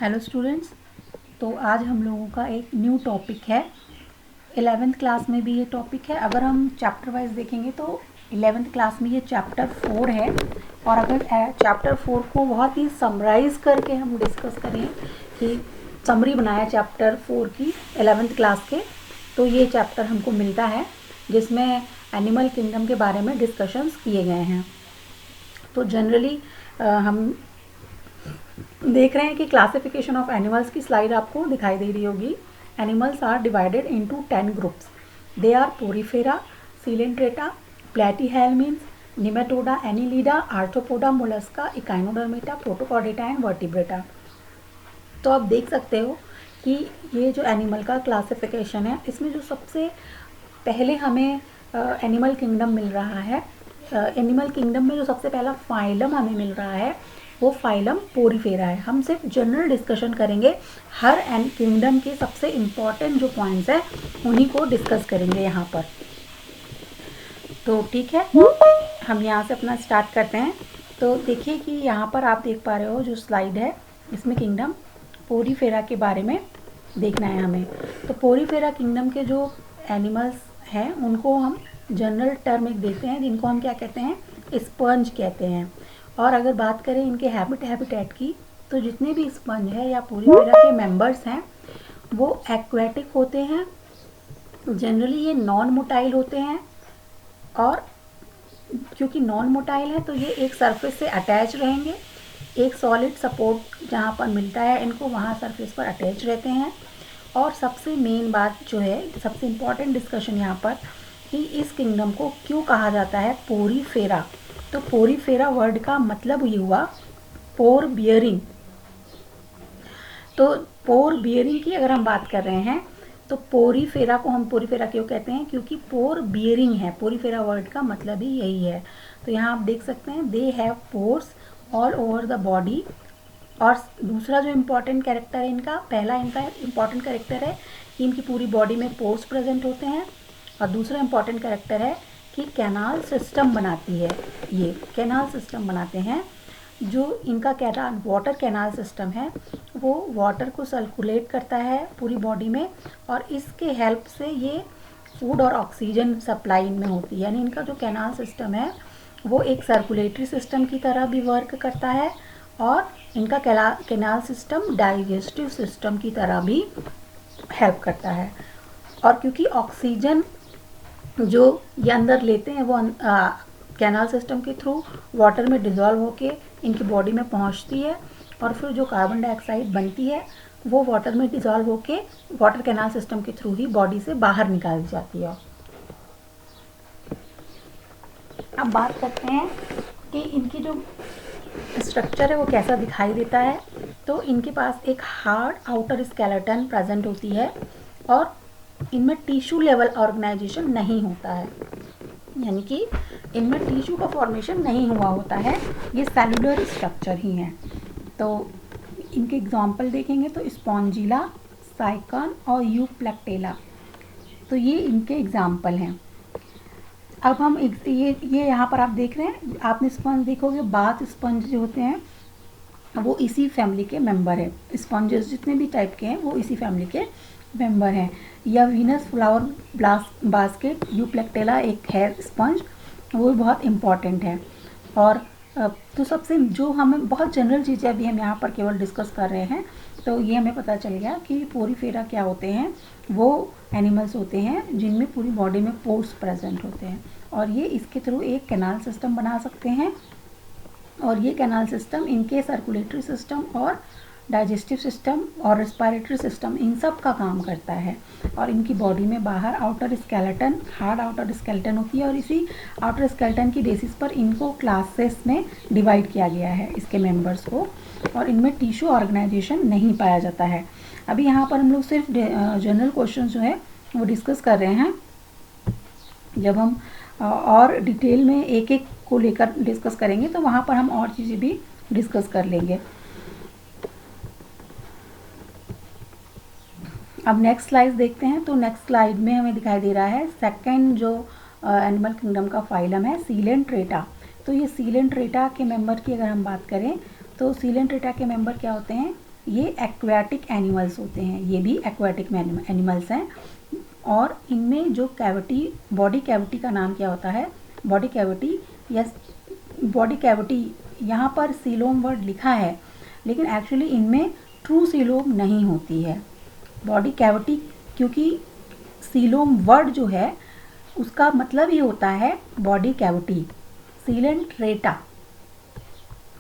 Hello students. तो आज हम लोगों का एक न्यू टॉपिक है। 11th क्लास में भी ये टॉपिक है। अगर हम चैप्टर वाइज देखेंगे तो 11th क्लास में ये चैप्टर 4 है। और अगर चैप्टर 4 को बहुत ही समराइज़ करके हम डिस्कस करें कि समरी बनाया चैप्टर 4 की 11th क्लास के, तो ये चैप्टर हमको मिलता है जिसमें एनिमल किंगडम के बारे में डिस्कशंस किए गए हैं। तो जनरली हम देख रहे हैं कि क्लासिफिकेशन ऑफ एनिमल्स की स्लाइड आपको दिखाई दे रही होगी। Animals are divided into 10 groups. They are porifera, coelenterata, platyhelminthes, nematoda, annelida, arthropoda, mollusca, echinodermata, protochordata and vertebrata. तो आप देख सकते हो कि ये जो एनिमल का क्लासिफिकेशन है, इसमें जो सबसे पहले हमें एनिमल किंगडम मिल रहा है, एनिमल किंगडम में जो सबसे पहला फाइलम हमें मिल रहा है वो फाइलम पोरीफेरा है। हम सिर्फ जनरल डिस्कशन करेंगे, हर किंगडम के सबसे इम्पॉर्टेंट जो पॉइंट्स हैं उन्हीं को डिस्कस करेंगे यहाँ पर। तो ठीक है, हम यहाँ से अपना स्टार्ट करते हैं। तो देखिए कि यहाँ पर आप देख पा रहे हो जो स्लाइड है, इसमें किंगडम पोरीफेरा के बारे में देखना है हमें। तो पोरीफेरा किंगडम के जो एनिमल्स हैं उनको हम जनरल टर्म एक देते हैं जिनको हम क्या कहते हैं, स्पंज कहते हैं। और अगर बात करें इनके हैबिटेट की, तो जितने भी स्पंज है या पोरीफेरा के मेंबर्स हैं वो एक्वेटिक होते हैं। जनरली ये नॉन मोटाइल होते हैं, और क्योंकि नॉन मोटाइल है तो ये एक सरफेस से अटैच रहेंगे। एक सॉलिड सपोर्ट जहाँ पर मिलता है इनको, वहाँ सरफेस पर अटैच रहते हैं। और सबसे मेन बात जो है, सबसे इम्पॉर्टेंट डिस्कशन यहाँ पर, कि इस किंगडम को क्यों कहा जाता है पोरीफेरा। तो पोरीफेरा वर्ड का मतलब ये हुआ पोर बियरिंग। तो पोर बियरिंग की अगर हम बात कर रहे हैं तो पोरीफेरा को हम पोरीफेरा क्यों कहते हैं, क्योंकि पोर बियरिंग है। पोरीफेरा वर्ड का मतलब ही यही है। तो यहाँ आप देख सकते हैं, they have pores all over the body. और दूसरा जो इम्पोर्टेंट कैरेक्टर है इनका, पहला इनका इम्पॉर्टेंट कैरेक्टर है कि इनकी पूरी बॉडी में पोर्स प्रेजेंट होते हैं। और दूसरा इम्पॉर्टेंट कैरेक्टर है कि कैनाल सिस्टम बनाती है, ये कैनाल सिस्टम बनाते हैं। जो इनका वाटर कैनाल सिस्टम है वो वाटर को सर्कुलेट करता है पूरी बॉडी में, और इसके हेल्प से ये फूड और ऑक्सीजन सप्लाई इनमें होती है। यानी इनका जो कैनाल सिस्टम है वो एक सर्कुलेटरी सिस्टम की तरह भी वर्क करता है, और इनका कैनाल सिस्टम डाइजेस्टिव सिस्टम की तरह भी हेल्प करता है। और क्योंकि ऑक्सीजन जो ये अंदर लेते हैं वो कैनाल सिस्टम के थ्रू वाटर में डिज़ोल्व होके इनकी बॉडी में पहुंचती है, और फिर जो कार्बन डाइऑक्साइड बनती है वो वाटर में डिज़ोल्व होके वाटर कैनाल सिस्टम के थ्रू ही बॉडी से बाहर निकाल जाती है। अब बात करते हैं कि इनकी जो स्ट्रक्चर है वो कैसा दिखाई देता है। तो इनके पास एक हार्ड आउटर स्केलेटन प्रेजेंट होती है, और इनमें टिश्यू लेवल ऑर्गेनाइजेशन नहीं होता है, यानी कि इनमें टिश्यू का फॉर्मेशन नहीं हुआ होता है, ये सेलुलर स्ट्रक्चर ही हैं। तो इनके एग्जाम्पल देखेंगे तो स्पॉन्जिला, साइकन और यूप्लेक्टेला, तो ये इनके एग्जाम्पल हैं। अब हम ये यहाँ पर आप देख रहे हैं, आपने स्पंज देखोगे, बाथ स्पंज जो होते हैं वो इसी फैमिली के मेंबर है। स्पंजेस जितने भी टाइप के हैं वो इसी फैमिली के मेंबर हैं। या वीनस फ्लावर बास्केट यूप्लेक्टेला एक है स्पंज, वो भी बहुत इम्पॉर्टेंट है। और तो सबसे जो हमें बहुत जनरल चीज़ें अभी हम यहाँ पर केवल डिस्कस कर रहे हैं, तो ये हमें पता चल गया कि पोरीफेरा क्या होते हैं। वो एनिमल्स होते हैं जिनमें पूरी बॉडी में पोर्स प्रेजेंट होते हैं, और ये इसके थ्रू एक कैनाल सिस्टम बना सकते हैं। और ये कैनाल सिस्टम इनके सर्कुलेटरी सिस्टम और डाइजेस्टिव सिस्टम और रेस्पिरेटरी सिस्टम इन सब का काम करता है। और इनकी बॉडी में बाहर outer skeleton, hard outer skeleton होती है, और इसी आउटर स्केलेटन की बेसिस पर इनको क्लासेस में डिवाइड किया गया है, इसके मेंबर्स को। और इनमें टिश्यू ऑर्गेनाइजेशन नहीं पाया जाता है। अभी यहाँ पर हम लोग सिर्फ जनरल क्वेश्चन जो है वो डिस्कस कर रहे हैं। जब हम और डिटेल में एक एक को लेकर डिस्कस करेंगे तो वहाँ पर हम और चीज़ें भी डिस्कस कर लेंगे। अब नेक्स्ट स्लाइड देखते हैं। तो नेक्स्ट स्लाइड में हमें दिखाई दे रहा है सेकंड जो एनिमल किंगडम का फाइलम है, सीलेंट्रेटा। तो ये सीलेंट्रेटा के मेंबर की अगर हम बात करें तो सीलेंट्रेटा के मेंबर क्या होते हैं, ये एक्वाटिक एनिमल्स होते हैं, ये भी एक्वाटिक एनिमल्स हैं। और इनमें जो कैविटी, बॉडी कैविटी का नाम क्या होता है, बॉडी कैविटी या बॉडी कैविटी, यहाँ पर सीलोम वर्ड लिखा है लेकिन एक्चुअली इनमें ट्रू सीलोम नहीं होती है बॉडी कैविटी, क्योंकि सीलोम वर्ड जो है उसका मतलब ही होता है बॉडी कैविटी, सीलेंट रेटा।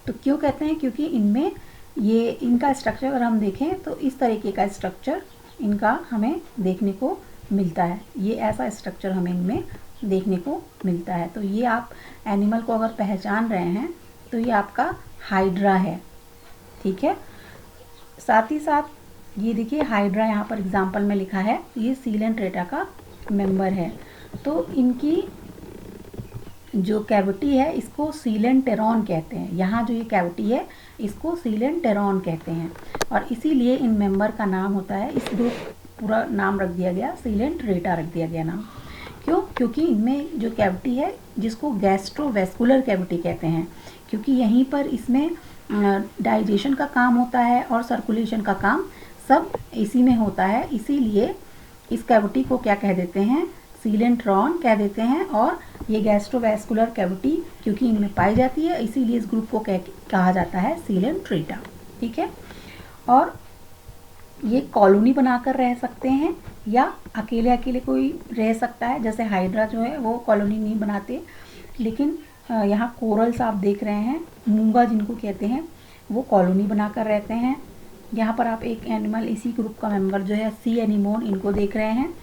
तो क्यों कहते हैं, क्योंकि इनमें ये इनका स्ट्रक्चर अगर हम देखें तो इस तरीके का स्ट्रक्चर इनका हमें देखने को मिलता है, ये ऐसा स्ट्रक्चर हमें इनमें देखने को मिलता है। तो ये आप एनिमल को अगर पहचान रहे हैं तो ये आपका हाइड्रा है, ठीक है। साथ ही साथ ये देखिए हाइड्रा यहाँ पर एग्जाम्पल में लिखा है, ये सीलेंट रेटा का मेंबर है। तो इनकी जो कैविटी है इसको सीलेंटेरॉन कहते हैं, यहाँ जो ये कैविटी है इसको सीलेंटेरॉन कहते हैं और इसीलिए इन मेंबर का नाम होता है, इस ग्रुप पूरा नाम रख दिया गया, सीलेंट रेटा रख दिया गया नाम। क्यों, क्योंकि इनमें जो कैविटी है जिसको गैस्ट्रोवेस्कुलर कैविटी कहते हैं, क्योंकि यहीं पर इसमें डाइजेशन का काम होता है और सर्कुलेशन का काम सब इसी में होता है, इसीलिए इस कैविटी को क्या कह देते हैं, सीलेंट्रॉन कह देते हैं। और ये गैस्ट्रोवेस्कुलर कैविटी क्योंकि इनमें पाई जाती है इसीलिए इस ग्रुप को कहा जाता है सीलेंट रेटा, ठीक है। और ये कॉलोनी बनाकर रह सकते हैं या अकेले अकेले कोई रह सकता है, जैसे हाइड्रा जो है वो कॉलोनी नहीं बनाते, लेकिन यहाँ कोरल्स आप देख रहे हैं, मूंगा जिनको कहते हैं, वो कॉलोनी बनाकर रहते हैं। यहाँ पर आप एक एनिमल इसी ग्रुप का मेंबर जो है सी एनीमोन, इनको देख रहे हैं।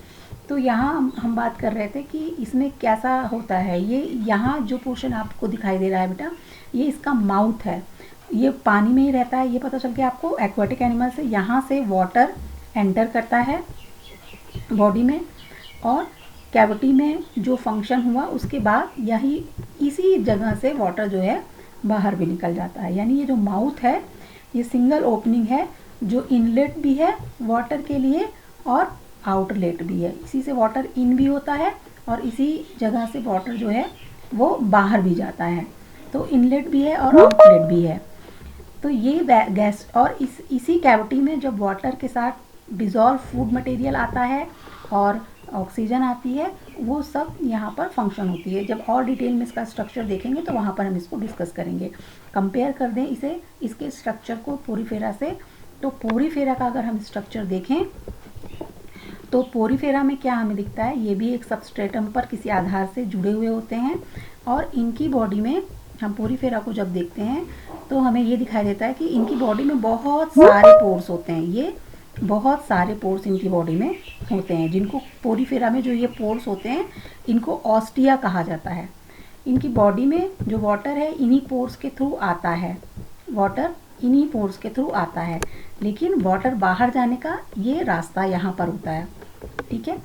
तो यहाँ हम बात कर रहे थे कि इसमें कैसा होता है, ये यहाँ जो पोर्शन आपको दिखाई दे रहा है बेटा, ये इसका माउथ है, ये पानी में ही रहता है, ये पता चल गया आपको एक्वाटिक एनिमल से। यहाँ से वाटर एंटर करता है बॉडी में और कैविटी में जो फंक्शन हुआ उसके बाद यही इसी जगह से वाटर जो है बाहर भी निकल जाता है। यानी ये जो माउथ है ये सिंगल ओपनिंग है, जो इनलेट भी है वाटर के लिए और आउटलेट भी है, इसी से वाटर इन भी होता है और इसी जगह से वाटर जो है वो बाहर भी जाता है। तो इनलेट भी है और आउटलेट भी है। तो ये गैस और इसी कैविटी में जब वाटर के साथ डिज़ोल्व फूड मटेरियल आता है और ऑक्सीजन आती है, वो सब यहाँ पर फंक्शन होती है। जब और डिटेल में इसका स्ट्रक्चर देखेंगे तो वहाँ पर हम इसको डिस्कस करेंगे। कंपेयर कर दें इसे इसके स्ट्रक्चर को पोरीफेरा से, तो पोरीफेरा का अगर हम स्ट्रक्चर देखें तो पोरीफेरा में क्या हमें दिखता है, ये भी एक सबस्ट्रेटम पर किसी आधार से जुड़े हुए होते हैं और इनकी बॉडी में हम पोरीफेरा को जब देखते हैं तो हमें ये दिखाई देता है कि इनकी बॉडी में बहुत सारे पोर्स होते हैं, ये बहुत सारे पोर्स इनकी बॉडी में होते हैं, जिनको पोरीफेरा में जो ये पोर्स होते हैं इनको ऑस्टिया कहा जाता है। इनकी बॉडी में जो वाटर है इन्हीं पोर्स के थ्रू आता है, वाटर इन्हीं पोर्स के थ्रू आता है, लेकिन वाटर बाहर जाने का ये रास्ता यहाँ पर होता है, ठीक है।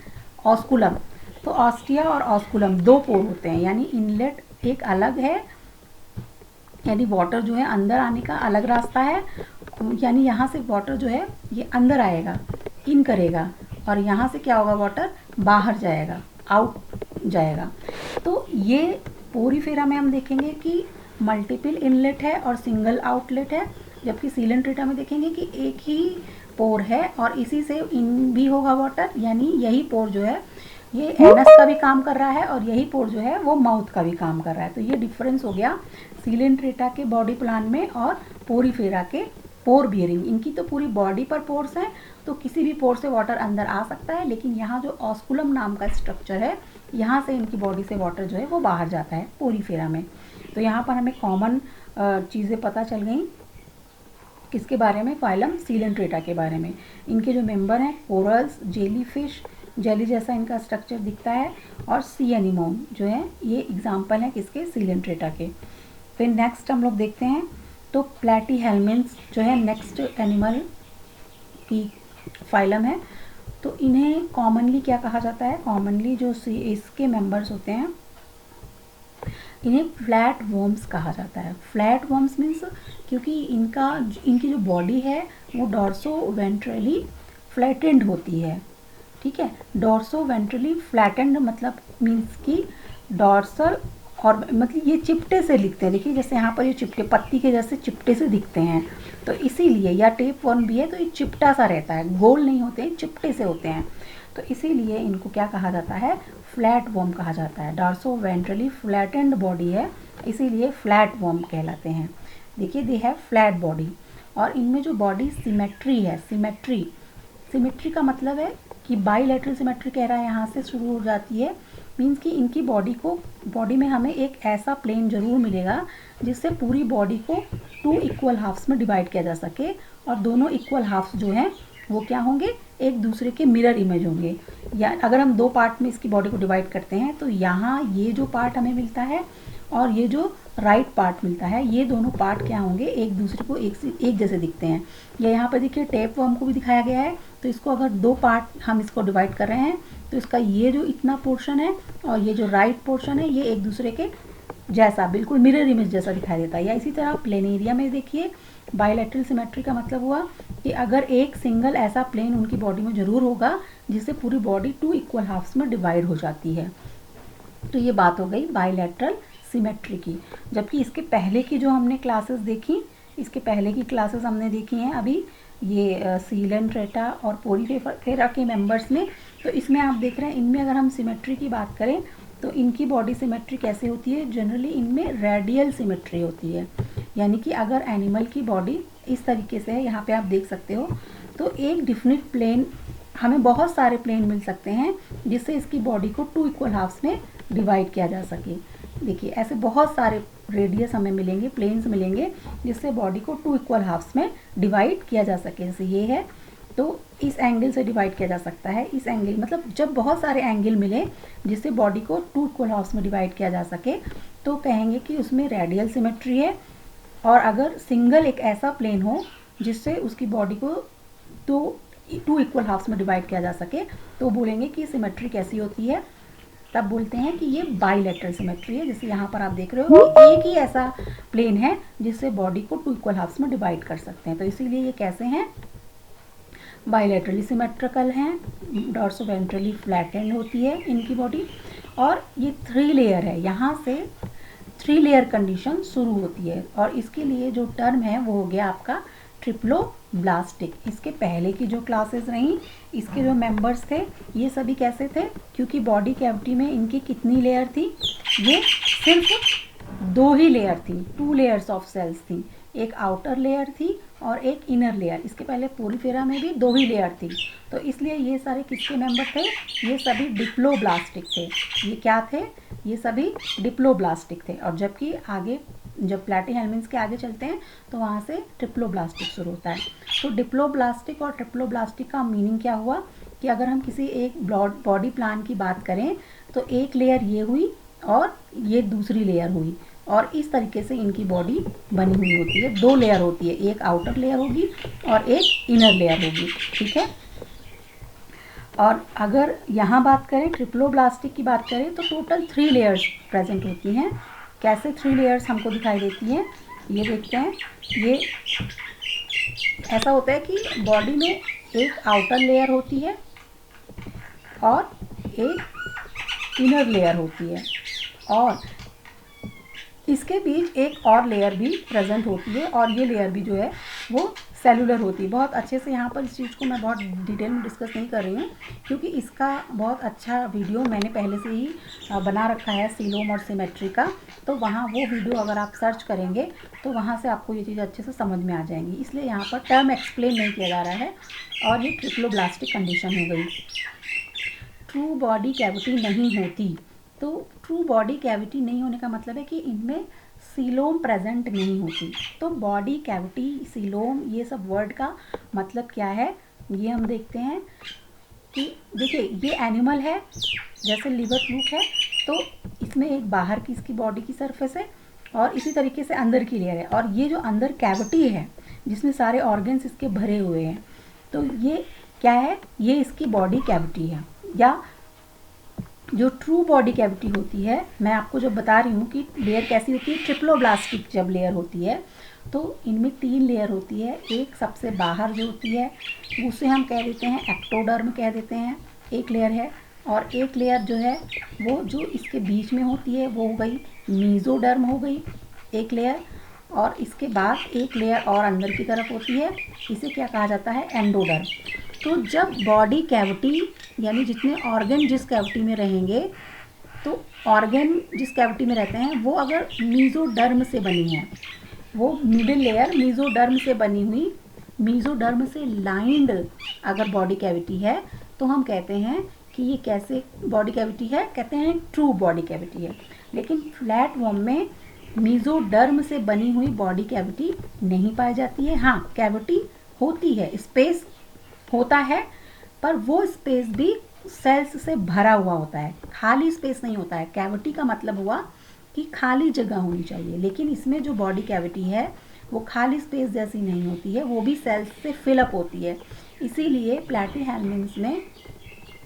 ऑस्कुलम, तो ऑस्टिया और ऑस्कुलम दो पोर होते हैं, यानी इनलेट एक अलग है, यानी वाटर जो है अंदर आने का अलग रास्ता है, यानी यहाँ से वाटर जो है ये अंदर आएगा, इन करेगा, और यहाँ से क्या होगा, वाटर बाहर जाएगा, आउट जाएगा। तो ये पोरीफेरा में हम देखेंगे कि मल्टीपल इनलेट है और सिंगल आउटलेट है, जबकि सीलेंट रेटा में देखेंगे कि एक ही पोर है और इसी से इन भी होगा वाटर, यानी यही पोर जो है ये एनस का भी काम कर रहा है और यही पोर जो है वो माउथ का भी काम कर रहा है। तो ये डिफरेंस हो गया सीलेंट रेटा के बॉडी प्लान में और पोरीफेरा के पोर बियरिंग। इनकी तो पूरी बॉडी पर पोर्स हैं, तो किसी भी पोर से वाटर अंदर आ सकता है, लेकिन यहाँ जो ऑस्कुलम नाम का स्ट्रक्चर है यहाँ से इनकी बॉडी से वाटर जो है वो बाहर जाता है पोरीफेरा में। तो यहाँ पर हमें कॉमन चीज़ें पता चल गई किसके बारे में, फाइलम सीलेंट रेटा के बारे में। इनके जो मेंबर हैं कोरल्स, जेलीफिश, जेली जैसा इनका स्ट्रक्चर दिखता है, और सी एनीमोन जो है ये एग्जाम्पल है किसके, सीलेंट रेटा के। फिर नेक्स्ट हम लोग देखते हैं तो प्लैटीहेल्मिन्थ्स जो है नेक्स्ट एनिमल की फाइलम है। तो इन्हें कॉमनली क्या कहा जाता है, कॉमनली जो इसके मेंबर्स होते हैं इन्हें फ्लैट वर्म्स कहा जाता है। फ्लैट वर्म्स मीन्स क्योंकि इनकी जो बॉडी है वो डॉर्सो वेंट्रली फ्लैटेंड होती है, ठीक है। डॉर्सो वेंट्रली फ्लैटेंड मतलब मीन्स कि डॉर्सल और मतलब ये चिपटे से दिखते हैं, देखिए जैसे यहाँ पर ये चिपटे पत्ती के जैसे चिपटे से दिखते हैं, तो इसीलिए, या टेप वर्म भी है तो ये चिपटा सा रहता है, गोल नहीं होते हैं, चिपटे से होते हैं, तो इसीलिए इनको क्या कहा जाता है, फ्लैट वर्म कहा जाता है। डॉर्सो वेंट्रली फ्लैटेंड बॉडी है, इसीलिए फ्लैट वर्म कहलाते हैं। देखिए दे हैव फ्लैट बॉडी, और इनमें जो बॉडी सिमेट्री है, सिमेट्री का मतलब है कि बाईलैटरल सिमेट्री कह रहा है, यहाँ से शुरू हो जाती है, मीन्स कि इनकी बॉडी में हमें एक ऐसा प्लेन जरूर मिलेगा जिससे पूरी बॉडी को 2 इक्वल हाफ्स में डिवाइड किया जा सके, और दोनों इक्वल हाफ्स जो हैं वो क्या होंगे, एक दूसरे के मिरर इमेज होंगे। या अगर हम 2 पार्ट में इसकी बॉडी को डिवाइड करते हैं तो यहाँ ये जो पार्ट हमें मिलता है और ये जो राइट पार्ट मिलता है, ये दोनों पार्ट क्या होंगे, एक दूसरे को एक जैसे दिखते हैं। या यहाँ पर देखिए टेप वर्म को भी दिखाया गया है, तो इसको अगर 2 पार्ट हम इसको डिवाइड कर रहे हैं तो इसका ये जो इतना पोर्शन है और ये जो राइट पोर्शन है, ये एक दूसरे के जैसा बिल्कुल मिरर इमेज जैसा दिखाई देता है। या इसी तरह प्लेनेरिया में देखिए बायलैटरल सिमेट्री का मतलब हुआ कि अगर एक सिंगल ऐसा प्लेन उनकी बॉडी में जरूर होगा जिससे पूरी बॉडी 2 इक्वल हाफ्स में डिवाइड हो जाती है। तो ये बात हो गई बायलैटरल सिमेट्री की। जबकि इसके पहले की जो हमने क्लासेस देखी, इसके पहले की क्लासेस हमने देखी हैं अभी ये सीलेंट्रेटा और पोरीफेरा के मेंबर्स में, तो इसमें आप देख रहे हैं इनमें अगर हम सिमेट्री की बात करें तो इनकी बॉडी सिमेट्री कैसे होती है, जनरली इनमें रेडियल सिमेट्री होती है। यानी कि अगर एनिमल की बॉडी इस तरीके से है, यहाँ पे आप देख सकते हो, तो एक डिफिनिट प्लेन, हमें बहुत सारे प्लेन मिल सकते हैं जिससे इसकी बॉडी को 2 इक्वल हाफ्स में डिवाइड किया जा सके। देखिए ऐसे बहुत सारे रेडियस हमें मिलेंगे, प्लेन्स मिलेंगे जिससे बॉडी को 2 इक्वल हाफ्स में डिवाइड किया जा सके। जैसे ये है तो इस एंगल से डिवाइड किया जा सकता है, इस एंगल मतलब जब बहुत सारे एंगल मिले जिससे बॉडी को 2 इक्वल हाफ्स में डिवाइड किया जा सके तो कहेंगे कि उसमें रेडियल सिमेट्री है। और अगर सिंगल एक ऐसा प्लेन हो जिससे उसकी बॉडी को 2 इक्वल हाफ्स में डिवाइड किया जा सके तो बोलेंगे कि सिमेट्री कैसी होती है, तब बोलते हैं कि ये बाईलैटरल सिमेट्री है। जैसे यहाँ पर आप देख रहे हो कि एक ही ऐसा प्लेन है जिससे बॉडी को 2 इक्वल हाफ्स में डिवाइड कर सकते हैं, तो इसीलिए ये कैसे हैं, बाईलैटरली सिमेट्रिकल हैं। डॉर्सोवेंट्रली फ्लैटेंड होती है इनकी बॉडी, और ये 3 लेयर है, यहाँ से 3 लेयर कंडीशन शुरू होती है, और इसके लिए जो टर्म है वो हो गया आपका ट्रिप्लोब्लास्टिक। इसके पहले की जो क्लासेस रहीं, इसके जो मेंबर्स थे ये सभी कैसे थे, क्योंकि बॉडी कैविटी में इनकी कितनी लेयर थी, ये सिर्फ 2 ही लेयर थी, 2 लेयर्स ऑफ सेल्स थी, एक आउटर लेयर थी और एक इनर लेयर। इसके पहले पोरीफेरा में भी 2 ही लेयर थी, तो इसलिए ये सारे किसके मेंबर थे, ये सभी डिप्लोब्लास्टिक थे। ये क्या थे, ये सभी डिप्लोब्लास्टिक थे। और जबकि आगे जब प्लैटीहेल्मिन्थ्स के आगे चलते हैं तो वहाँ से ट्रिप्लोब्लास्टिक शुरू होता है। तो डिप्लोब्लास्टिक और ट्रिप्लोब्लास्टिक का मीनिंग क्या हुआ कि अगर हम किसी एक बॉडी प्लान की बात करें तो एक लेयर ये हुई और ये दूसरी लेयर हुई, और इस तरीके से इनकी बॉडी बनी हुई होती है। 2 लेयर होती है, एक आउटर लेयर होगी और एक इनर लेयर होगी, ठीक है। और अगर यहाँ बात करें ट्रिप्लोब्लास्टिक की बात करें तो टोटल 3 लेयर्स प्रेजेंट होती हैं। कैसे 3 लेयर्स हमको दिखाई देती हैं, ये देखते हैं। ये ऐसा होता है कि बॉडी में एक आउटर लेयर होती है और एक इनर लेयर होती है, और इसके बीच एक और लेयर भी प्रेजेंट होती है, और ये लेयर भी जो है वो सेलुलर होती है। बहुत अच्छे से यहाँ पर इस चीज़ को मैं बहुत डिटेल में डिस्कस नहीं कर रही हूँ क्योंकि इसका बहुत अच्छा वीडियो मैंने पहले से ही बना रखा है सीलोम और सिमेट्री का, तो वहाँ वो वीडियो अगर आप सर्च करेंगे तो वहाँ से आपको ये चीज़ अच्छे से समझ में आ जाएंगी। इसलिए यहाँ पर टर्म एक्सप्लेन नहीं किया जा रहा है। और ये ट्रिप्लोब्लास्टिक कंडीशन हो गई। ट्रू बॉडी कैविटी नहीं होती, तो ट्रू बॉडी कैविटी नहीं होने का मतलब है कि इनमें सीलोम प्रेजेंट नहीं होती। तो बॉडी कैविटी, सीलोम, ये सब वर्ड का मतलब क्या है ये हम देखते हैं कि देखिए ये एनिमल है, जैसे लिवर फ्लूक है तो इसमें एक बाहर की इसकी बॉडी की सरफेस है और इसी तरीके से अंदर की लेयर है, और ये जो अंदर कैविटी है जिसमें सारे ऑर्गन्स इसके भरे हुए हैं, तो ये क्या है, ये इसकी बॉडी कैविटी है। या जो ट्रू बॉडी कैविटी होती है, मैं आपको जब बता रही हूँ कि लेयर कैसी होती है, ट्रिप्लोब्लास्टिक जब लेयर होती है तो इनमें 3 लेयर होती है। एक सबसे बाहर जो होती है उसे हम कह देते हैं एक्टोडर्म कह देते हैं, एक लेयर है। और एक लेयर जो है वो जो इसके बीच में होती है वो हो गई मीजोडर्म हो गई एक लेयर, और इसके बाद एक लेयर और अंदर की तरफ होती है, इसे क्या कहा जाता है, एंडोडर्म। तो जब बॉडी कैविटी यानी जितने ऑर्गन जिस कैविटी में रहेंगे, तो ऑर्गन जिस कैविटी में रहते हैं वो अगर मीजोडर्म से बनी है, वो मिडिल लेयर मीजोडर्म से बनी हुई, मीजोडर्म से लाइंड अगर बॉडी कैविटी है तो हम कहते हैं कि ये कैसे बॉडी कैविटी है, कहते हैं ट्रू बॉडी कैविटी है। लेकिन फ्लैट वर्म में मीजोडर्म से बनी हुई बॉडी कैविटी नहीं पाई जाती है। हाँ, कैविटी होती है, स्पेस होता है, पर वो स्पेस भी सेल्स से भरा हुआ होता है, खाली स्पेस नहीं होता है। कैविटी का मतलब हुआ कि खाली जगह होनी चाहिए, लेकिन इसमें जो बॉडी कैविटी है वो खाली स्पेस जैसी नहीं होती है, वो भी सेल्स से फिलअप होती है। इसीलिए प्लैटीहेल्मिन्थ्स में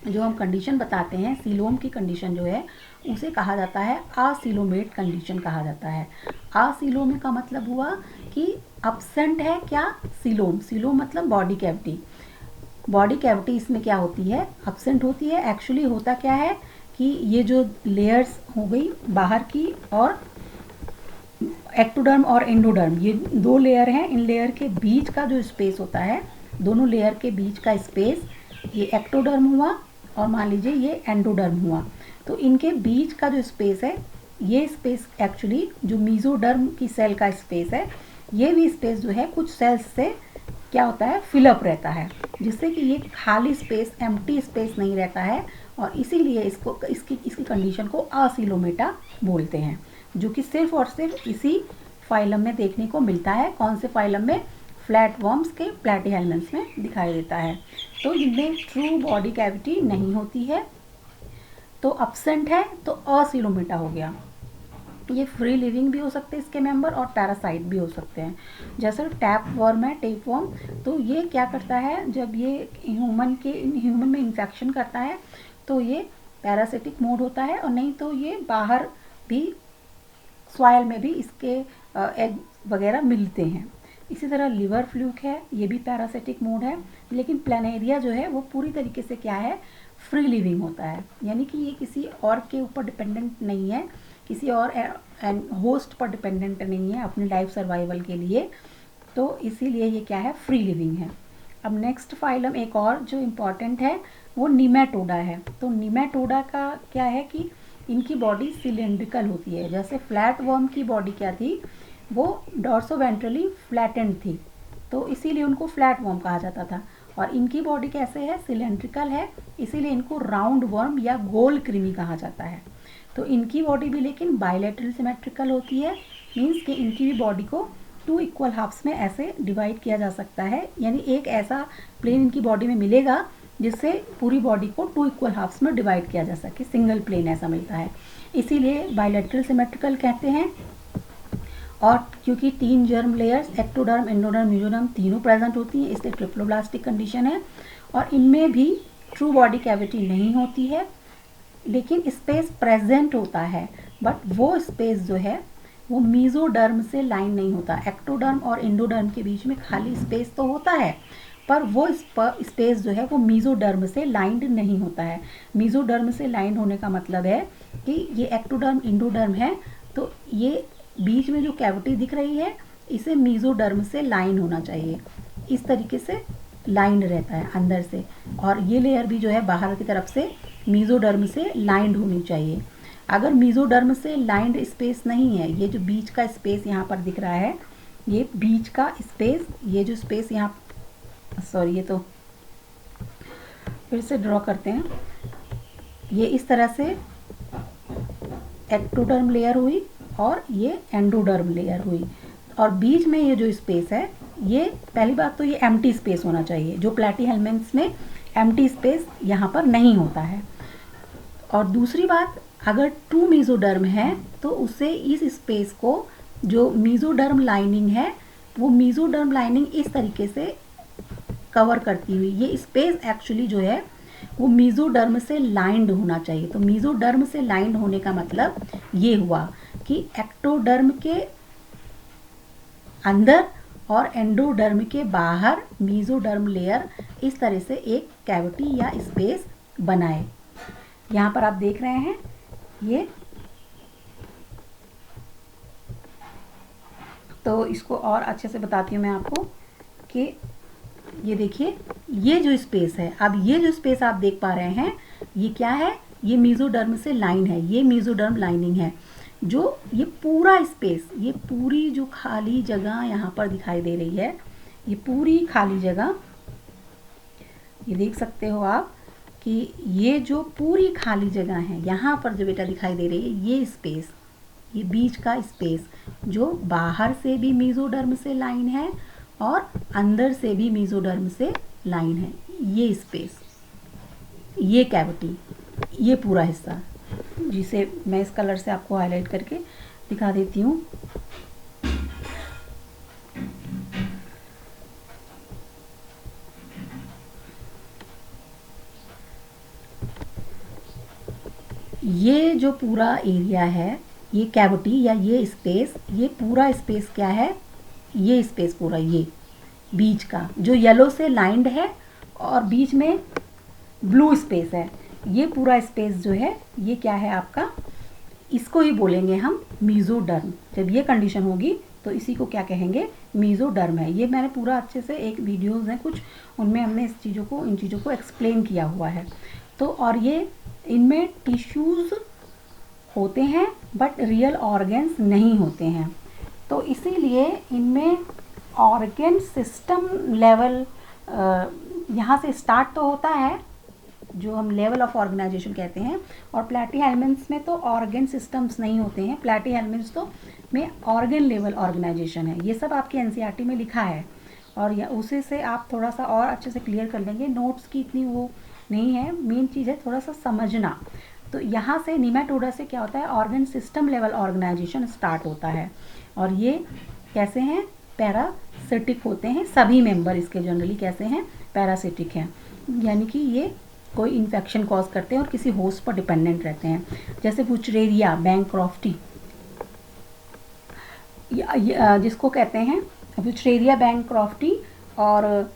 जो हम कंडीशन बताते हैं, सीलोम की कंडीशन जो है उसे कहा जाता है असीलोमेट कंडीशन कहा जाता है। असीलोम का मतलब हुआ कि अब्सेंट है क्या, सीलोम। सीलोम मतलब बॉडी कैविटी। बॉडी कैविटी इसमें क्या होती है, अब्सेंट होती है। एक्चुअली होता क्या है कि ये जो लेयर्स हो गई बाहर की, और एक्टोडर्म और एंडोडर्म, ये दो लेयर हैं, इन लेयर के बीच का जो स्पेस होता है, दोनों लेयर के बीच का स्पेस, ये एक्टोडर्म हुआ और मान लीजिए ये एंडोडर्म हुआ। तो इनके बीच का जो स्पेस है, ये स्पेस एक्चुअली जो मीजोडर्म की सेल का स्पेस है, ये भी स्पेस जो है कुछ सेल्स से क्या होता है, फिलअप रहता है, जिससे कि ये खाली स्पेस, एम्प्टी स्पेस नहीं रहता है, और इसीलिए इसकी कंडीशन को असीलोमेटा बोलते हैं, जो कि सिर्फ और सिर्फ इसी फाइलम में देखने को मिलता है। कौन से फाइलम में, फ्लैट वर्म्स के प्लैटीहेल्मिन्थ्स में दिखाई देता है। तो इनमें ट्रू बॉडी कैविटी नहीं होती है, तो अब्सेंट है तो असीलोमेटा हो गया। ये फ्री लिविंग भी हो सकते हैं इसके मेंबर, और पैरासाइट भी हो सकते हैं। जैसे टैप वर्म है, टेप वर्म, तो ये क्या करता है, जब ये ह्यूमन में इन्फेक्शन करता है तो ये पैरासिटिक मोड होता है, और नहीं तो ये बाहर भी सॉइल में भी इसके एग वगैरह मिलते हैं। इसी तरह लिवर फ्लूक है, ये भी पैरासिटिक मोड है। लेकिन प्लानेरिया जो है वो पूरी तरीके से क्या है, फ्री लिविंग होता है, यानी कि ये किसी और के ऊपर डिपेंडेंट नहीं है, किसी और होस्ट पर डिपेंडेंट नहीं है अपनी लाइफ सर्वाइवल के लिए, तो इसीलिए ये क्या है, फ्री लिविंग है। अब नेक्स्ट फाइलम एक और जो इम्पॉर्टेंट है वो निमेटोडा है। तो निमेटोडा का क्या है कि इनकी बॉडी सिलेंड्रिकल होती है। जैसे फ्लैट वर्म की बॉडी क्या थी, वो डॉर्सोवेंट्रली फ्लैटेंड थी, तो इसीलिए उनको फ्लैट वर्म कहा जाता था। और इनकी बॉडी कैसे है, सिलेंड्रिकल है, इसीलिए इनको राउंड वर्म या गोल कृमि कहा जाता है। तो इनकी बॉडी भी लेकिन बायलैटरल सिमेट्रिकल होती है, मीन्स कि इनकी भी बॉडी को 2 इक्वल हाफ्स में ऐसे डिवाइड किया जा सकता है, यानी एक ऐसा प्लेन इनकी बॉडी में मिलेगा जिससे पूरी बॉडी को 2 इक्वल हाफ्स में डिवाइड किया जा सके, सिंगल प्लेन ऐसा मिलता है, इसीलिए बायलैटरल सिमेट्रिकल कहते हैं। और क्योंकि 3 germ layers, ectoderm, endoderm, mesoderm, तीनों प्रेजेंट होती हैं, इसलिए ट्रिप्लोब्लास्टिक कंडीशन है। और इनमें भी ट्रू बॉडी कैविटी नहीं होती है, लेकिन स्पेस प्रेजेंट होता है, बट वो स्पेस जो है वो मीजोडर्म से लाइन नहीं होता। एक्टोडर्म और एंडोडर्म के बीच में खाली स्पेस तो होता है, पर वो स्पेस जो है वो मीजोडर्म से लाइंड नहीं होता है। मीजोडर्म से लाइंड होने का मतलब है कि ये एक्टोडर्म, एंडोडर्म है, तो ये बीच में जो कैविटी दिख रही है इसे मीजोडर्म से लाइन होना चाहिए, इस तरीके से लाइंड रहता है अंदर से। और ये लेयर भी जो है बाहर की तरफ से मीजोडर्म से लाइंड होनी चाहिए। अगर मीजोडर्म से लाइंड स्पेस नहीं है, ये जो बीच का स्पेस यहाँ पर दिख रहा है, ये बीच का स्पेस, ये जो स्पेस यहाँ, सॉरी ये तो फिर से ड्रॉ करते हैं, ये इस तरह से एक्टोडर्म लेयर हुई और ये एंडोडर्म लेयर हुई, और बीच में ये जो स्पेस है, ये पहली बात तो ये एम्प्टी स्पेस होना चाहिए, जो प्लैटीहेल्मिन्थ्स में एम्प्टी स्पेस यहाँ पर नहीं होता है। और दूसरी बात, अगर 2 मीजोडर्म है तो उसे इस स्पेस को, जो मीजोडर्म लाइनिंग है, वो मीजोडर्म लाइनिंग इस तरीके से कवर करती हुई, ये स्पेस एक्चुअली जो है वो मीजोडर्म से लाइंड होना चाहिए। तो मीजोडर्म से लाइंड होने का मतलब ये हुआ कि एक्टोडर्म के अंदर और एंडोडर्म के बाहर मीजोडर्म लेयर इस तरह से एक कैविटी या स्पेस बनाए। यहाँ पर आप देख रहे हैं ये, तो इसको और अच्छे से बताती हूँ मैं आपको कि ये देखिए, ये जो स्पेस है, अब ये जो स्पेस आप देख पा रहे हैं ये क्या है, ये मेसोडर्म से लाइन है, ये मेसोडर्म लाइनिंग है। जो ये पूरा स्पेस, ये पूरी जो खाली जगह यहाँ पर दिखाई दे रही है, ये पूरी खाली जगह, ये देख सकते हो आप कि ये जो पूरी खाली जगह है यहाँ पर जो बेटा दिखाई दे रही है, ये स्पेस, ये बीच का स्पेस जो बाहर से भी मेसोडर्म से लाइन है और अंदर से भी मेसोडर्म से लाइन है, ये स्पेस, ये कैविटी, ये पूरा हिस्सा, जिसे मैं इस कलर से आपको हाईलाइट करके दिखा देती हूँ। ये जो पूरा एरिया है, ये कैविटी या ये स्पेस, ये पूरा स्पेस क्या है, ये स्पेस पूरा, ये बीच का जो येलो से लाइंड है और बीच में ब्लू स्पेस है, ये पूरा स्पेस जो है ये क्या है आपका, इसको ही बोलेंगे हम मेसोडर्म। जब ये कंडीशन होगी तो इसी को क्या कहेंगे, मेसोडर्म है। ये मैंने पूरा अच्छे से, एक वीडियोस हैं कुछ, उनमें हमने इन चीज़ों को एक्सप्लेन किया हुआ है। तो और ये इनमें टिश्यूज़ होते हैं बट रियल ऑर्गन्स नहीं होते हैं, तो इसीलिए इनमें ऑर्गन सिस्टम लेवल यहाँ से स्टार्ट तो होता है, जो हम लेवल ऑफ ऑर्गेनाइजेशन कहते हैं, और प्लैटीहेल्मिन्थ्स में तो ऑर्गन सिस्टम्स नहीं होते हैं, प्लैटीहेल्मिन्थ्स तो में ऑर्गन लेवल ऑर्गेनाइजेशन है। ये सब आपके एनसीईआरटी में लिखा है और या उसी से आप थोड़ा सा और अच्छे से क्लियर कर लेंगे, नोट्स की इतनी वो नहीं है, मेन चीज़ है थोड़ा सा समझना। तो यहाँ से निमेटोडा से क्या होता है, organ system level organisation start होता है, और ये कैसे हैं, पैरासिटिक होते हैं, सभी मेंबर इसके जनरली कैसे हैं, पैरासिटिक हैं, यानी कि ये कोई इन्फेक्शन कॉज करते हैं और किसी होस्ट पर डिपेंडेंट रहते हैं। जैसे वुचरेरिया बैंक्रॉफ्टी, जिसको कहते हैं वुचरेरिया बैंक्रॉफ्टी, और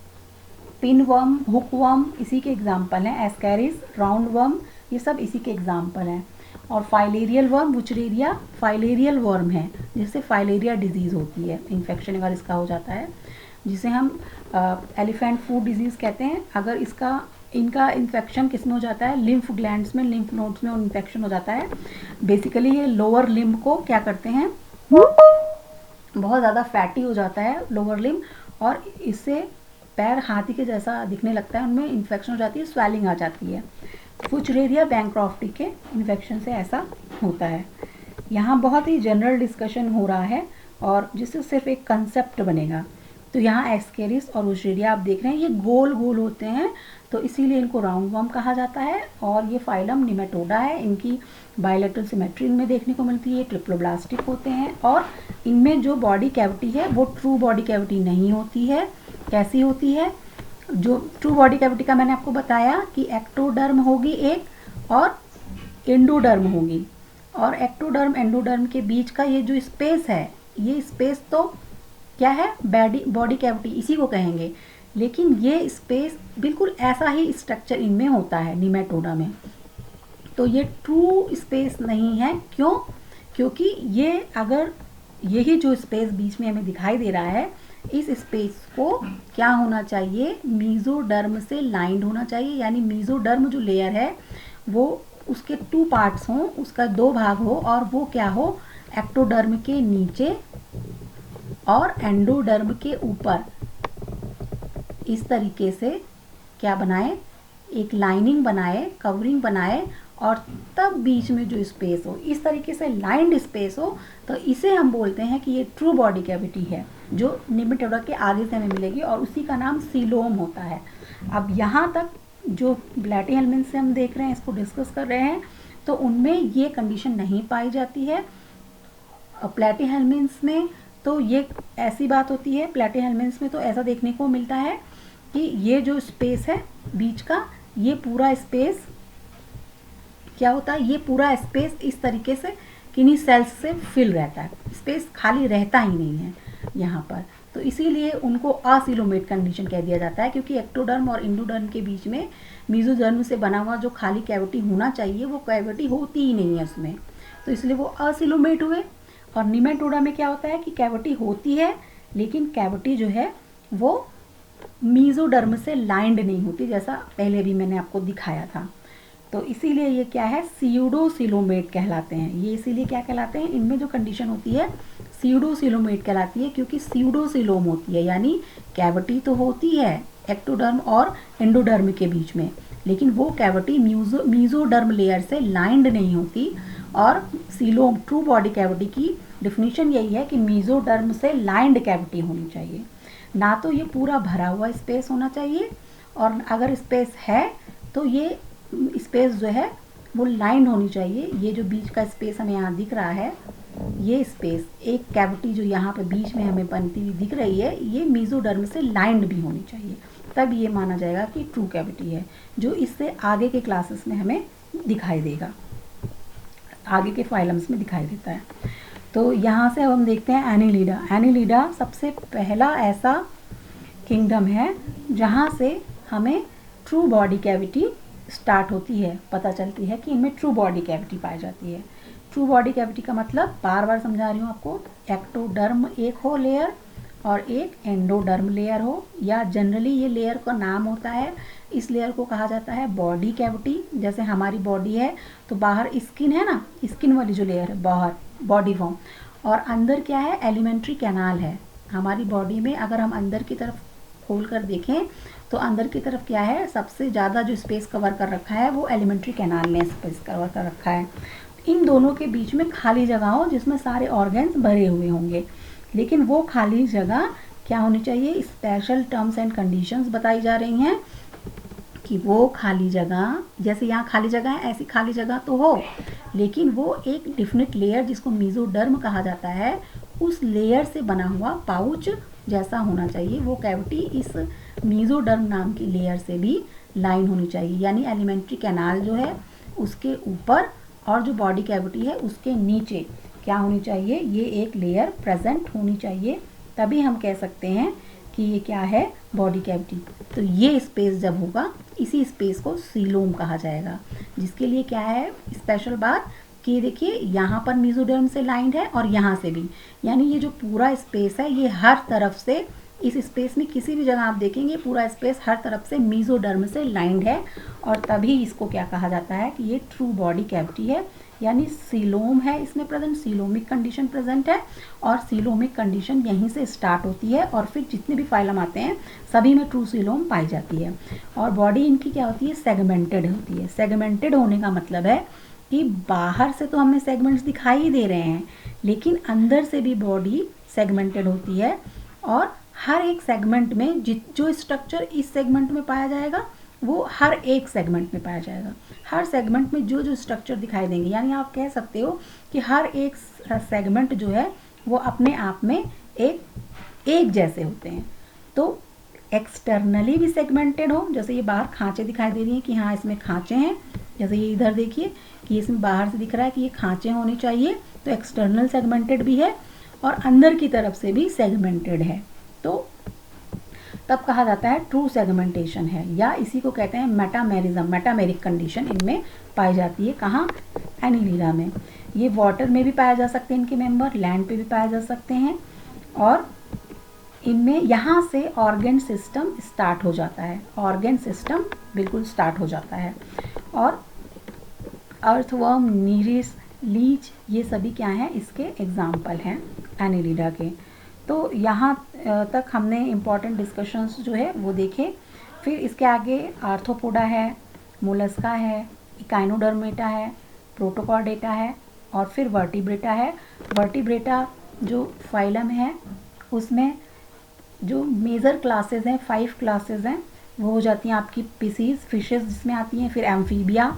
पिनवर्म, हुकवर्म इसी के एग्जाम्पल हैं, एस्कैरिस, राउंड वर्म, ये सब इसी के एग्जाम्पल हैं। और filarial worm, Wuchereria filarial worm है, जिससे फाइलेरिया डिजीज़ होती है, इन्फेक्शन अगर इसका हो जाता है, जिसे हम एलिफेंट फूड डिजीज़ कहते हैं। अगर इनका इन्फेक्शन किस में हो जाता है, लिम्फ ग्लैंड्स में, लिम्फ नोड्स में इन्फेक्शन हो जाता है। बेसिकली ये लोअर लिम्ब को क्या करते हैं, बहुत ज़्यादा फैटी हो जाता है लोअर लिम्ब, और इससे पैर हाथी के जैसा दिखने लगता है, उनमें इन्फेक्शन हो जाती है, स्वेलिंग आ जाती है। वुचरेरिया बैंक्रॉफ्टी के इन्फेक्शन से ऐसा होता है। यहाँ बहुत ही जनरल डिस्कशन हो रहा है और जिससे सिर्फ एक कंसेप्ट बनेगा। तो यहाँ एस्केरिस और वुचरेरिया आप देख रहे हैं, ये गोल गोल होते हैं, तो इसीलिए इनको राउंड वर्म कहा जाता है। और ये फाइलम निमेटोडा है, इनकी बायलैटरल सिमेट्री इनमें देखने को मिलती है, ट्रिप्लोब्लास्टिक होते हैं, और इनमें जो बॉडी कैविटी है वो ट्रू बॉडी कैविटी नहीं होती है। कैसी होती है, जो ट्रू बॉडी कैविटी का मैंने आपको बताया कि एक्टोडर्म होगी एक और एंडोडर्म होगी, और एक्टोडर्म एंडोडर्म के बीच का ये जो स्पेस है, ये स्पेस तो क्या है, बॉडी कैविटी इसी को कहेंगे, लेकिन ये स्पेस बिल्कुल ऐसा ही स्ट्रक्चर इनमें होता है निमेटोडा में। तो ये ट्रू स्पेस नहीं है, क्यों, क्योंकि ये अगर यही जो स्पेस बीच में हमें दिखाई दे रहा है, इस स्पेस को क्या होना चाहिए, मेसोडर्म से लाइंड होना चाहिए, यानी मेसोडर्म जो लेयर है वो उसके 2 पार्ट्स हों, उसका 2 भाग हो, और वो क्या हो, एक्टोडर्म के नीचे और एंडोडर्म के ऊपर, इस तरीके से क्या बनाए, एक लाइनिंग बनाए, कवरिंग बनाए, और तब बीच में जो स्पेस हो, इस तरीके से लाइंड स्पेस हो, तो इसे हम बोलते हैं कि ये ट्रू बॉडी कैविटी है, जो निमेटोडा के आगे से हमें मिलेगी, और उसी का नाम सीलोम होता है। अब यहाँ तक जो प्लैटीहेल्मिन्थ्स से हम देख रहे हैं, इसको डिस्कस कर रहे हैं, तो उनमें ये कंडीशन नहीं पाई जाती है। प्लैटीहेल्मिन्थ्स में तो ये ऐसी बात होती है, प्लैटीहेल्मिन्थ्स में तो ऐसा देखने को मिलता है कि ये जो स्पेस है बीच का, ये पूरा स्पेस क्या होता है, ये पूरा स्पेस इस तरीके से किन्हीं सेल्स से फिल रहता है, स्पेस खाली रहता ही नहीं है यहाँ पर। तो इसीलिए उनको असिलोमेट कंडीशन कह दिया जाता है, क्योंकि एक्टोडर्म और एंडोडर्म के बीच में मेसोडर्म से बना हुआ जो खाली कैविटी होना चाहिए वो कैविटी होती ही नहीं है उसमें, तो इसलिए वो असिलोमेट हुए। और निमेटोडा में क्या होता है कि कैविटी होती है लेकिन कैविटी जो है वो मेसोडर्म से लाइंड नहीं होती, जैसा पहले भी मैंने आपको दिखाया था। तो इसीलिए ये क्या है, सीयूडोसिलोमेट कहलाते हैं। ये इसीलिए क्या कहलाते हैं, इनमें जो कंडीशन होती है सीयूडोसिलोमेट कहलाती है, क्योंकि सीयूडोसिलोम होती है, यानी कैविटी तो होती है एक्टोडर्म और एंडोडर्म के बीच में, लेकिन वो कैविटी मेसोडर्म लेयर से लाइंड नहीं होती। और सीलोम ट्रू बॉडी कैविटी की डिफिनीशन यही है कि मेसोडर्म से लाइंड कैविटी होनी चाहिए, ना तो ये पूरा भरा हुआ स्पेस होना चाहिए, और अगर स्पेस है तो ये स्पेस जो है वो लाइन होनी चाहिए। ये जो बीच का स्पेस हमें यहाँ दिख रहा है, ये स्पेस एक कैविटी जो यहाँ पे बीच में हमें बनती हुई दिख रही है, ये मेसोडर्म से लाइंड भी होनी चाहिए, तब ये माना जाएगा कि ट्रू कैविटी है, जो इससे आगे के क्लासेस में हमें दिखाई देगा, आगे के फाइलम्स में दिखाई देता है। तो यहाँ से अब हम देखते हैं एनीलिडा। एनीलिडा सबसे पहला ऐसा किंगडम है जहाँ से हमें ट्रू बॉडी कैविटी स्टार्ट होती है, पता चलती है कि इनमें ट्रू बॉडी कैविटी पाई जाती है। ट्रू बॉडी कैविटी का मतलब बार बार समझा रही हूँ आपको, एक्टोडर्म एक हो लेयर और एक एंडोडर्म लेयर हो, या जनरली ये लेयर का नाम होता है, इस लेयर को कहा जाता है बॉडी कैविटी। जैसे हमारी बॉडी है तो बाहर स्किन है ना, स्किन वाली जो लेयर है बाहर बॉडी फॉर्म, और अंदर क्या है, एलिमेंट्री कैनाल है। हमारी बॉडी में अगर हम अंदर की तरफ खोल कर देखें तो अंदर की तरफ क्या है, सबसे ज़्यादा जो स्पेस कवर कर रखा है वो एलिमेंट्री कैनाल ने स्पेस कवर कर रखा है। इन दोनों के बीच में खाली जगह हो जिसमें सारे ऑर्गन्स भरे हुए होंगे, लेकिन वो खाली जगह क्या होनी चाहिए, स्पेशल टर्म्स एंड कंडीशंस बताई जा रही हैं कि वो खाली जगह, जैसे यहाँ खाली जगह है ऐसी खाली जगह तो हो, लेकिन वो एक डिफिनिट लेयर जिसको मेसोडर्म कहा जाता है, उस लेयर से बना हुआ पाउच जैसा होना चाहिए। वो कैविटी इस मेसोडर्म नाम की लेयर से भी लाइन होनी चाहिए, यानी एलिमेंट्री कैनाल जो है उसके ऊपर और जो बॉडी कैविटी है उसके नीचे क्या होनी चाहिए, ये एक लेयर प्रेजेंट होनी चाहिए, तभी हम कह सकते हैं कि ये क्या है, बॉडी कैविटी। तो ये स्पेस जब होगा, इसी स्पेस को सीलोम कहा जाएगा, जिसके लिए क्या है स्पेशल बात कि देखिए यहाँ पर मेसोडर्म से लाइंड है और यहाँ से भी, यानी ये जो पूरा स्पेस है ये हर तरफ से, इस स्पेस में किसी भी जगह आप देखेंगे पूरा स्पेस हर तरफ से मेसोडर्म से लाइंड है, और तभी इसको क्या कहा जाता है कि ये ट्रू बॉडी कैविटी है, यानी सीलोम है इसमें प्रेजेंट, सीलोमिक कंडीशन प्रेजेंट है, और सीलोमिक कंडीशन यहीं से स्टार्ट होती है, और फिर जितने भी फाइलम आते हैं सभी में ट्रू सीलोम पाई जाती है। और बॉडी इनकी क्या होती है, सेगमेंटेड होती है। सेगमेंटेड होने का मतलब है कि बाहर से तो हमें सेगमेंट्स दिखाई ही दे रहे हैं, लेकिन अंदर से भी बॉडी सेगमेंटेड होती है, और हर एक सेगमेंट में जो स्ट्रक्चर इस सेगमेंट में पाया जाएगा वो हर एक सेगमेंट में पाया जाएगा। हर सेगमेंट में जो जो स्ट्रक्चर दिखाई देंगे, यानी आप कह सकते हो कि हर एक सेगमेंट जो है वो अपने आप में एक जैसे होते हैं। तो एक्सटर्नली भी सेगमेंटेड हो, जैसे ये बाहर खांचे दिखाई दे रही हैं कि हाँ इसमें खांचे हैं, जैसे ये इधर देखिए कि इसमें बाहर से दिख रहा है कि ये खांचे होने चाहिए, तो एक्सटर्नल सेगमेंटेड भी है, और अंदर की तरफ से भी सेगमेंटेड है, तो तब कहा जाता है ट्रू सेगमेंटेशन है, या इसी को कहते हैं मेटामेरिज्म, मेटामेरिक कंडीशन इनमें पाई जाती है। कहाँ, एनीलिडा में। ये वाटर में भी पाया जा सकते हैं इनके मेंबर, लैंड पे भी पाए जा सकते हैं, और इनमें यहाँ से ऑर्गन सिस्टम स्टार्ट हो जाता है, ऑर्गन सिस्टम बिल्कुल स्टार्ट हो जाता है। और अर्थवर्म, नीरिस, लीच, ये सभी क्या हैं, इसके एग्जाम्पल हैं एनीलिडा के। तो यहाँ तक हमने इम्पॉर्टेंट डिस्कशंस जो है वो देखे। फिर इसके आगे आर्थ्रोपोडा है, मोलस्का है, इकाइनोडर्मेटा है, प्रोटोकॉर्डेटा है, और फिर वर्टिब्रेटा है। वर्टिब्रेटा जो फाइलम है उसमें जो मेजर क्लासेस हैं, 5 क्लासेस हैं, वो हो जाती हैं आपकी पिसीज, फिशेस जिसमें आती हैं, फिर एम्फीबिया,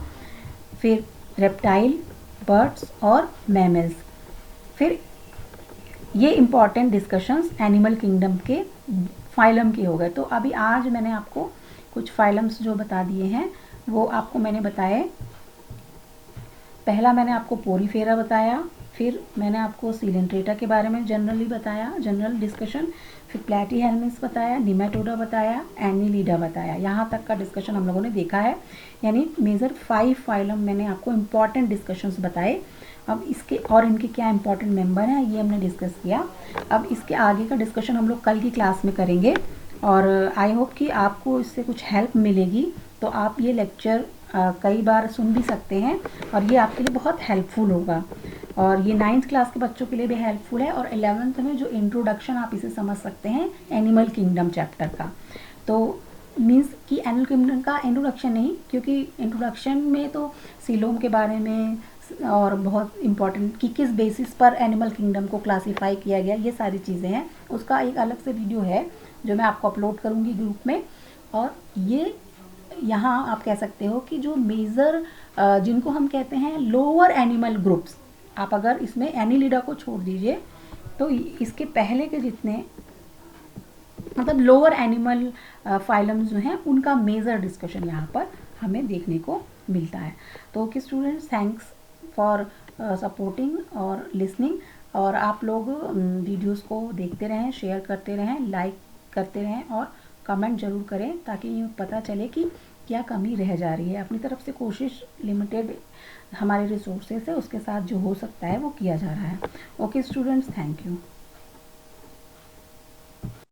फिर रेप्टाइल, बर्ड्स और मैमल्स। फिर ये इम्पॉर्टेंट डिस्कशंस एनिमल किंगडम के फाइलम के हो गए। तो अभी आज मैंने आपको कुछ फाइलम्स जो बता दिए हैं वो आपको मैंने बताए। पहला मैंने आपको पोरीफेरा बताया, फिर मैंने आपको सीलेंट्रेटा के बारे में जनरली बताया, जनरल डिस्कशन, फिर प्लैटीहेल्मिन्थ्स बताया, निमेटोडा बताया, एनिलीडा बताया। यहाँ तक का डिस्कशन हम लोगों ने देखा है, यानी मेजर 5 फाइलम मैंने आपको इम्पॉर्टेंट डिस्कशंस बताए। अब इसके और इनके क्या इंपॉर्टेंट मेंबर हैं ये हमने डिस्कस किया। अब इसके आगे का डिस्कशन हम लोग कल की क्लास में करेंगे, और आई होप कि आपको इससे कुछ हेल्प मिलेगी। तो आप ये लेक्चर कई बार सुन भी सकते हैं, और ये आपके लिए बहुत हेल्पफुल होगा, और ये 9th क्लास के बच्चों के लिए भी हेल्पफुल है। और 11th में जो इंट्रोडक्शन आप इसे समझ सकते हैं एनिमल किंगडम चैप्टर का, तो मीन्स कि एनिमल किंगडम का इंट्रोडक्शन नहीं, क्योंकि इंट्रोडक्शन में तो सीलोम के बारे में और बहुत इम्पॉर्टेंट कि किस बेसिस पर एनिमल किंगडम को क्लासीफाई किया गया, ये सारी चीज़ें हैं। उसका एक अलग से वीडियो है जो मैं आपको अपलोड करूँगी ग्रुप में। और ये यहाँ आप कह सकते हो कि जो मेजर जिनको हम कहते हैं लोअर एनिमल ग्रुप्स, आप अगर इसमें एनिलिडा को छोड़ दीजिए तो इसके पहले के जितने मतलब लोअर एनिमल फाइलम्स जो हैं उनका मेजर डिस्कशन यहाँ पर हमें देखने को मिलता है। तो okay students, thanks for supporting और लिसनिंग। और आप लोग वीडियोस को देखते रहें, शेयर करते रहें, लाइक करते रहें और कमेंट ज़रूर करें, ताकि ये पता चले कि क्या कमी रह जा रही है। अपनी तरफ से कोशिश लिमिटेड हमारे रिसोर्सेज है उसके साथ जो हो सकता है वो किया जा रहा है। Okay students, thank you.